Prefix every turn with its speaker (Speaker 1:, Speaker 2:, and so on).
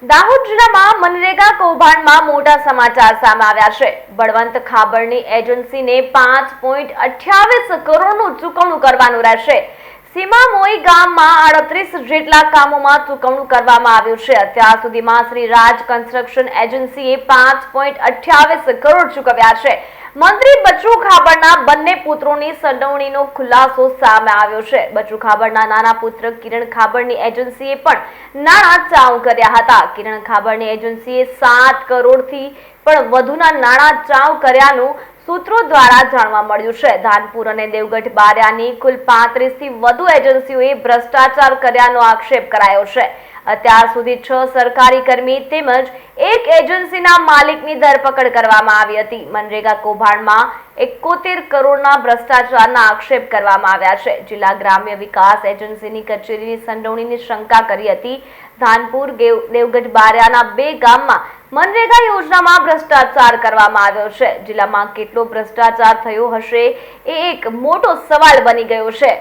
Speaker 1: દાહોદ જિલ્લામાં મનરેગા કૌભાંડમાં મોટા સમાચાર સામે આવ્યા છે। બળવંત ખાબડની એજન્સીને 5.28 કરોડનું ચૂકવણું કરવાનું રહેશે। સીમામોઈ ગામમાં 38 જેટલા કામોમાં ચૂકવણું કરવામાં આવ્યું છે। અત્યાર સુધીમાં શ્રી રાજ કન્સ્ટ્રક્શન એજન્સીએ 5.28 કરોડ ચૂકવ્યા છે। મંત્રી બચુ ખાબડના બંને પુત્રોની સંડોવણીનો ખુલાસો સામે આવ્યો છે। બચુ ખાબડના નાના પુત્ર કિરણ ખાબડની એજન્સીએ પણ નાણાં ચાઉ કર્યા હતા। કિરણ ખાબડની એજન્સીએ 7 કરોડથી પણ વધુના નાણાં ચાઉ કર્યાનું સૂત્રો દ્વારા જાણવા મળ્યું છે। ધાનપુર અને દેવગઢ બારિયાની કુલ 35 થી વધુ એજન્સીઓએ ભ્રષ્ટાચાર કર્યાનો આક્ષેપ કરાયો છે। અત્યાર સુધી 6 સરકારી કર્મી તેમજ એક એજન્સીના માલિકની ધરપકડ કરવામાં આવી હતી। મનરેગા કૌભાંડમાં 71 કરોડના ભ્રષ્ટાચારના આક્ષેપ કરવામાં આવ્યા છે। જિલ્લા ગ્રામ્ય વિકાસ એજન્સીની કચેરીની સંડોવણીની શંકા કરી હતી। ધાનપુર દેવગઢ બારિયાના 2 ગામમાં મનરેગા યોજનામાં ભ્રષ્ટાચાર કરવામાં આવ્યો છે। જિલ્લામાં કેટલો ભ્રષ્ટાચાર થયો હશે એ એક મોટો સવાલ બની ગયો છે।